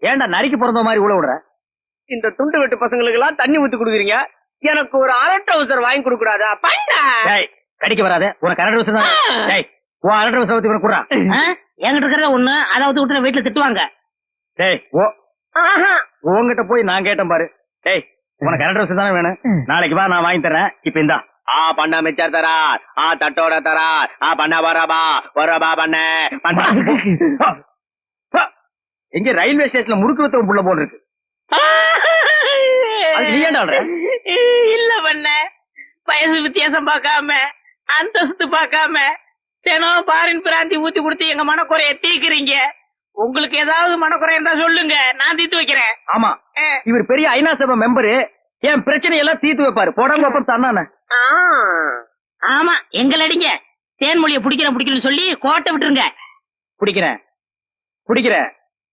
ஏன்டா நரிக்கு பிறந்த மாதிரி உள்ள விடுற? இந்த துண்டு வெட்டு பசங்களுக்கு எல்லாம் தண்ணி ஊத்தி குடுக்குறீங்க, எனக்கு ஒரு அரை டவுசர் வாங்கி கொடுக்க கூடாதா? கடிக்க வராது உனக்கு அரட்டை வசதி தான். உன் அரட்டை வசதி குடுறா. என்கிட்ட இருக்கிற ஒண்ணு அதாவது விட்டு வீட்டுல திட்டுவாங்க. உங்ககிட்ட போய் நான் கேட்டேன் பாரு. உனக்கு அரட்டை வசதி தானே வேணும், நாளைக்கு வா நான் வாங்கி தரேன். இப்ப இந்தா பண்ண மிச்சர் தரா, தட்டோட தரா, பண்ண வரபா வரபா பண்ண. எங்க ரயில்வே ஸ்டேஷன்ல முறுக்கு வைத்த புள்ள போல் இருக்கு. நீ ஏன்டா இல்ல பண்ண, வயசு வித்தியாசம் பார்க்காம அந்தஸ்து பார்க்காம தினம் பாரின் பிராந்தி ஊத்தி கொடுத்து எங்க மனக்குறைய தீக்குறீங்க. உங்களுக்கு ஏதாவது மனக்குறை இருந்தா சொல்லுங்க, நான் தீர்த்து வைக்கிறேன். ஆமா, இவர் பெரிய ஐநா சபை மெம்பரு, என் பிரச்சனை எல்லாம் தீர்த்து வைப்பாரு. போடாம அப்ப தந்தானே. ஆமா, எங்களை அடிங்க. தேன்மொழியை பிடிக்கிறேன்னு சொல்லி கோட்டை விட்டுருங்க. பிடிக்கிறேன்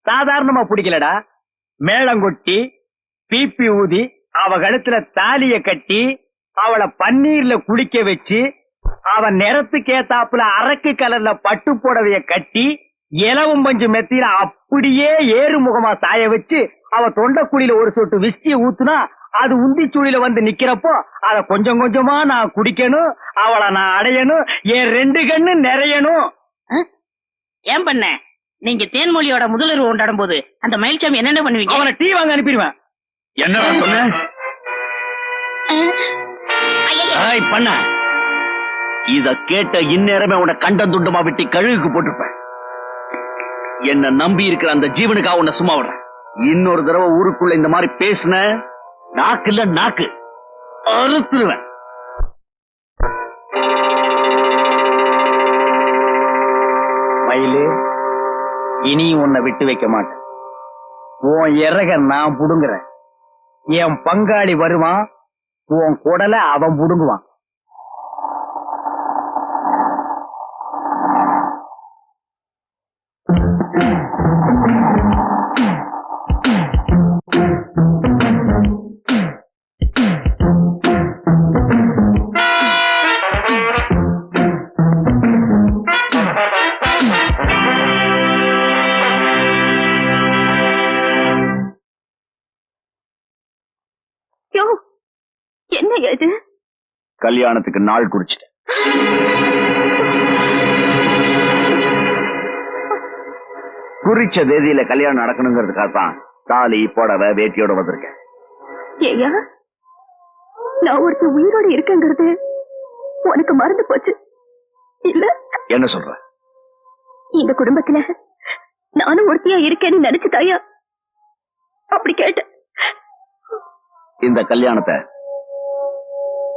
சாதாரணமா பிடிக்கலடா. மேளங்கொட்டி பீப்பி ஊதி அவ கழுத்துல தாலிய கட்டி அவளை பன்னீர்ல குளிக்க வச்சு அவன் நிறத்துக்கு ஏத்தாப்புல அரக்கு கலர்ல பட்டு புடவைய கட்டி இலவும் பஞ்சு மெத்தியில அப்படியே ஏறு முகமா சாய வச்சு அவ தொண்டக்குழியில ஒரு சொட்டு விஸ்கிய ஊத்துனா அது உந்தி சூழில வந்து நிக்கிறப்போ அத கொஞ்சம் கொஞ்சமா நான் குடிக்கணும், அவளை நான் அடையணும், என் 2 கண்ணு நிறையணும். ஏன் பண்ண, நீங்க தேன்மொழியோட முதலுறவு கொண்டாடும் போது அந்த மயில்சாமி என்னென்ன பண்ணுவீங்க? அவனை டீ வாங்க அனுப்பிடுவேன். என்ன சொன்ன? பண்ண இத கேட்ட இந்நேரமே உன்னை கண்டம் துண்டமா விட்டு கழுகுக்கு போட்டுப்பேன். என்ன நம்பி இருக்கிற அந்த ஜீவனுக்காக உன்னை சும்மா விடுறேன். இன்னொரு தடவை ஊருக்குள்ள இந்த மாதிரி பேசுன நாக்கு இல்ல நாக்கு அறுத்துருவேன். மயிலு, இனி உன்னை விட்டு வைக்க மாட்டேன். உன் இறக நான் புடுங்குறேன். என் பங்காளி வருவான், உன் குடலை அவன் புடுங்குவான். என்ன இது? கல்யாணத்துக்கு நாள் குறிச்சிட்டேன். குறிச்ச தேதியில கல்யாணம் நடக்கணுங்கிறதுக்காக தான் தாலி புடவை வேட்டியோட வந்திருக்கேன். ஏயா, நான் ஒருத்தர் உயிரோட இருக்கேங்கிறது உனக்கு மறந்து போச்சு இல்ல? என்ன சொல்ற? இந்த குடும்பத்துல நானும் ஒருத்தியா இருக்கேன்னு நினைச்சுதாயா அப்படி கேட்டேன். இந்த கல்யாணத்தை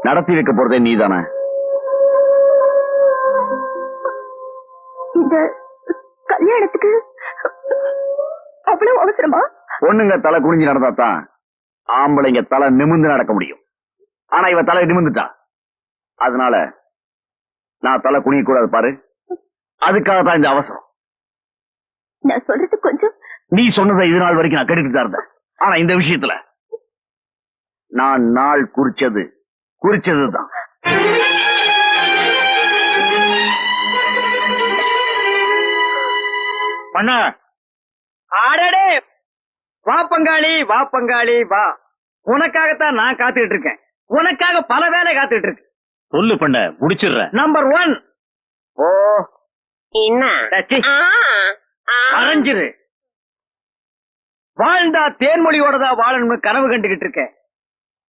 நடத்தி வைக்க போறதே நீதானே? இந்த கல்யாணத்துக்கு அவ்வளவு அவசரமா? பொண்ணுங்க தலை குனிஞ்சு நடந்தாதான் ஆம்பளைங்க தலை நிமிர்ந்து நடக்க முடியும். ஆனா இவ தலை நிமிர்ந்துட்டா, அதனால நான் தலை குனிய கூடாது பாரு. அதுக்காக தான் இந்த அவசரம். நான் சொல்றது கொஞ்சம். நீ சொன்னதை இது நாள் வரைக்கும் நான் கேட்டுட்டு தான் இருந்தேன். ஆனா இந்த விஷயத்துல நான் நாள் குறிச்சதுதான். பண்ண ஆடடே, வா பங்காளி, வா பங்காளி, வா. உனக்காகத்தான் நான் காத்துக்கிட்டு இருக்கேன். உனக்காக பல வேலை காத்துக்கிட்டு இருக்கு. சொல்லு பண்ண, முடிச்சிடுற. நம்பர் 1. ஓ என்ன அரைஞ்சிரு. வாழ்ந்தா தேன்மொழியோட தான் வாழணும்னு கனவு கண்டுகிட்டு இருக்கேன்.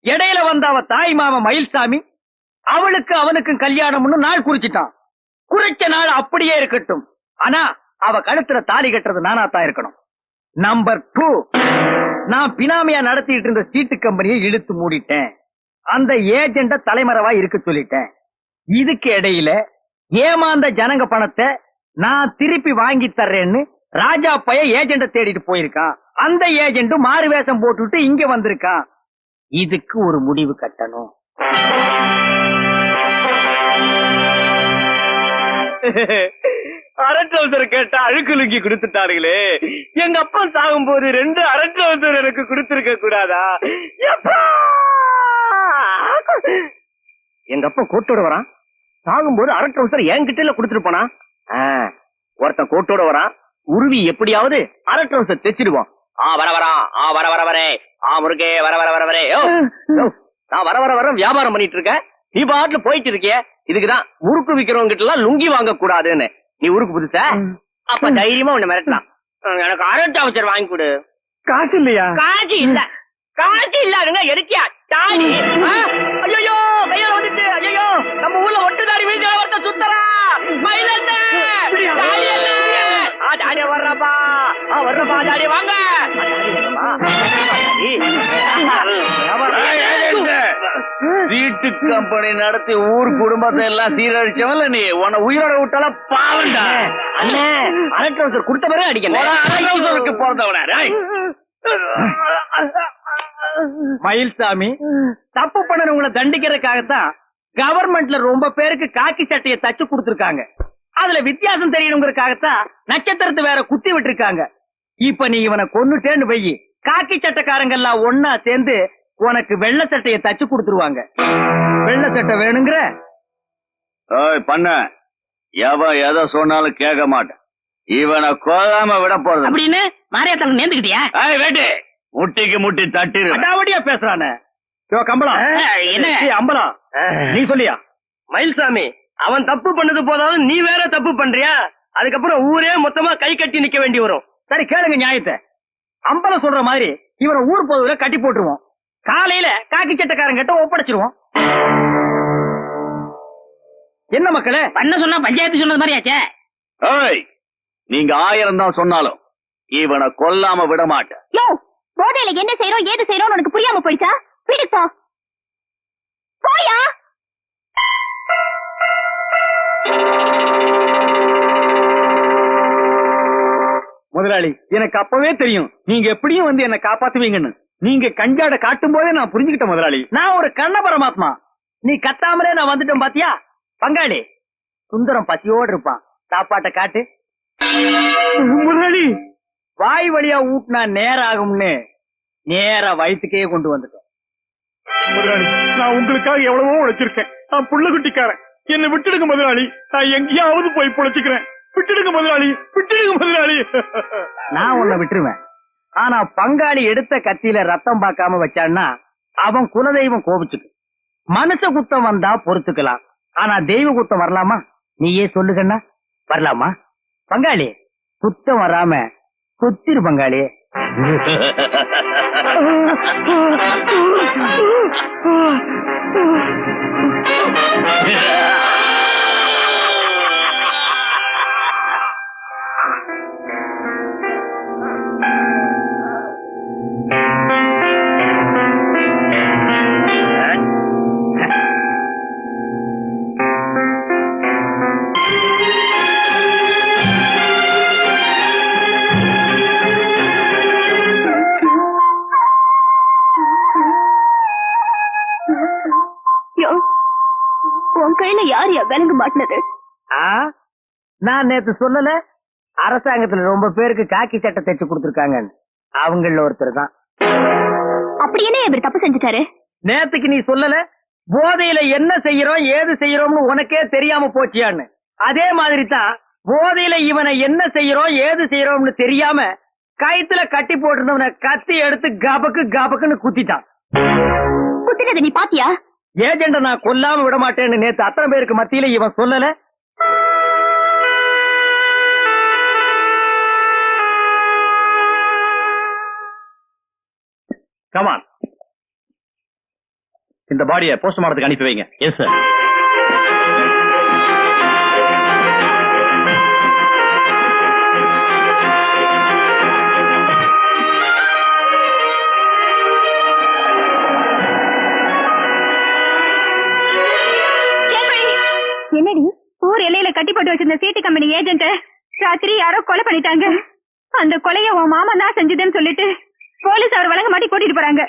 இடையில வந்த அவ தாய் மாமா மயில்சாமி அவளுக்கு அவனுக்கும் கல்யாணம்னு நாள் குறிச்சிட்டான். குறிச்ச நாள் அப்படியே இருக்கட்டும், ஆனா அவ கழுத்துல தாலி கட்டுறது நானா தான் இருக்கணும். நம்பர் 2, நான் பினாமியா நடத்திட்டு இருந்த சீட்டு கம்பெனியை இழுத்து மூடிட்டேன். அந்த ஏஜெண்ட தலைமறைவா இருக்க சொல்லிட்டேன். இதுக்கு இடையில ஏமாந்த ஜனங்க பணத்தை நான் திருப்பி வாங்கி தர்றேன்னு ராஜா பைய ஏஜெண்ட தேடிட்டு போயிருக்கான். அந்த ஏஜெண்ட் மாறு வேஷம் போட்டுட்டு இங்க வந்திருக்கான். இதுக்கு ஒரு முடிவு கட்டணும். அரட்டவுசர் கேட்டா அழுக்குலுக்கி கொடுத்துட்டாருங்களே. எங்க அப்பா சாகும் போது 2 அரட்டவுசர் எனக்கு கொடுத்திருக்க கூடாதா? எங்க அப்பா கோட்டோட வரான், சாகும்போது அரட்டவுசர் என்கிட்ட கொடுத்துட்டு போனா. ஒருத்தன் கோட்டோட வரான், உருவி எப்படியாவது அரட்ரோஸ தைச்சிடுவோம். வர வரே முருகே வர நான் வர வியாபாரம் பண்ணிட்டு இருக்கேன். நீ பாட்டுல போயிட்டு இருக்கிய. இதுக்குதான் முறுக்கு விக்கிறவங்க கிட்ட எல்லாம் லுங்கி வாங்க கூடாதுன்னு. நீ ஊருக்கு புதுசா அப்ப தைரியமா உன்னை மிரட்டலாம். எனக்கு அரட்டு அவசரம் வாங்கி கொடு. காசு இல்லையா? காட்சி இல்லாதுங்க எரிக்கியா தாடி. ஐயோ கையில வந்துட்டு. ஐயோ நம்ம ஊர்ல ஒட்டுதாடி வீட்டுல ஒருத்த சுத்தரா மயிலண்ண தாடி வர்றப்பா தாடி வாங்க. வீட்டு கம்பெனி நடத்தி ஊர் குடும்பத்தை எல்லாம் சீரழிச்சவன்ல நீ. உன்னை உயிரோட விட்டால பாவண்டா. அண்ணே அரட்ரோசர் கொடுத்த பிறகு அரட்ரோசருக்கு போறதவன. மயில்சாமி, தப்பு பண்ணவங்களை தண்டிக்கிறதுக்காகத்தான் கவர்மெண்ட்ல ரொம்ப பேருக்கு காக்கி சட்டையை தச்சு கொடுத்திருக்காங்க. அதுல வித்தியாசம் தெரியணுங்கிறதுக்காகத்தான் நட்சத்திரத்தை வேற குத்தி விட்டுருக்காங்க. இப்ப நீ இவனை கொன்னுட்டேன்னு போய் காக்கி சட்டைக்காரங்க எல்லாம் ஒன்னா சேர்ந்து உனக்கு வெள்ளை சட்டையை தச்சு கொடுத்துருவாங்க. வெள்ளை சட்டை வேணுங்கிற பண்ண எவன் எதை சொன்னாலும் கேட்க மாட்டேன். இவனை கொல்லாம விட போறது அப்படின்னு மாரியாத்தாங்க நேர்ந்துக்கிட்டியா? வேட்டு முட்டிக்கு முட்டி தட்டி அடாவடியா பேசுறானே. கம்பளம் என்ன அம்பலம் நீ சொல்லியா? மயில்சாமி, அவன் தப்பு பண்ணது போதாவது நீ வேற தப்பு பண்றியா? அதுக்கப்புறம் ஊரே மொத்தமா கை கட்டி நிக்க வேண்டி வரும். சரி கேளுங்க நியாயத்தை. அம்பலம் சொல்ற மாதிரி இவரை ஊர் பொதுவுல கட்டி போட்டுருவோம். காலையில காக்கி சட்டக்காரங்க கிட்ட ஒப்படைச்சிருவோம். என்ன மக்களே பண்ண சொன்னா பஞ்சாயத்து சொன்னது மாதிரியாச்சே. நீங்க 1000 தான் சொன்னாலும் இவனை கொல்லாம விட மாட்டேன். யோ, போதையில என்ன செய்யறோம் ஏது செய்யறோம் உனக்கு புரியாம போயிடுச்சா? வீட்டுக்கு போ. போயா. முதலாளி, எனக்கு அப்பவே தெரியும் நீங்க எப்படியும் வந்து என்ன காப்பாத்துவீங்கன்னு. நீங்க கஞ்சாட காட்டும் போதே நான் புரிஞ்சுக்கிட்டேன் முதலாளி. நான் ஒரு கண்ண பரமாத்மா. நீ கத்தாமலே நான் வந்துட்டேன் பாத்தியா? பங்காளி, சுந்தரம் பசியோடு இருப்பான். சாப்பாட்டை காட்டு முதலாளி. வாய் வழியா ஊட்டினா நேரம் ஆகும்னு நேரா வயிற்றுக்கே கொண்டு வந்துட்டேன் முதலாளி. நான் உங்களுக்காக எவ்வளவோ உழைச்சிருக்கேன். நான் புள்ள குட்டிக்காரன். என்னை விட்டுடுங்க முதலாளி. நான் எங்கேயாவது போய் பொழைச்சுக்கிறேன். விட்டுடுங்க முதலாளி, விட்டுடுங்க முதலாளி. நான் உன்னை விட்டுருவேன். ஆனா பங்காளி எடுத்த கத்தியில ரத்தம் பார்க்காம வச்சான்னா அவன் குலதெய்வம் கோபிச்சுக்கு. மனுஷ குத்தம் வந்தா பொறுத்துக்கலாம். ஆனா தெய்வ குத்தம் வரலாமா? நீயே சொல்லுகண்ணா, வரலாமா? பங்காளி, குத்தம் வராம குத்திரு பங்காளி. உன் கையில யார் விலங்கு மாட்டினது? நான் நேத்து சொல்லல, அரசாங்கத்துல ரொம்ப பேருக்கு காக்கி சட்டை தைச்சு கொடுத்திருக்காங்க. அவங்கள ஒருத்தர் தான். அப்படி என்ன இவர் தப்பு செஞ்சுட்டாரு? நேத்துக்கு நீ சொல்லல, போதையில என்ன செய்யறோம் ஏது செய்யறோம்னு உனக்கே தெரியாம போச்சியான்னு. அதே மாதிரி தான் போதையில இவனை என்ன செய்யறோம் ஏது செய்யறோம்னு தெரியாம கயித்துல கட்டி போட்டிருந்தவனை கத்தி எடுத்து கபக்கு கபக்குன்னு குத்திட்டான். குத்தினது நீ பாத்தியா? ஏஜெண்ட நான் கொல்லாம விட மாட்டேன்னு நேத்து அத்தனை பேருக்கு மத்தியில இவன் சொல்லல. கமான், இந்த பாடியை போஸ்ட்மார்ட்டத்துக்கு அனுப்பி வைங்க. Yes sir. என்னடி, ஊர் எல்லையில கட்டி போட்டு வச்சிருந்த சீட்டு கம்பெனி ஏஜென்ட் ராத்திரி யாரோ கொலை பண்ணிட்டாங்க. அந்த கொலைய உன் மாமா தான் செஞ்சதுன்னு சொல்லிட்டு போலீஸ் அவர் வழங்க மாட்டி கூட்டிட்டு போறாங்க.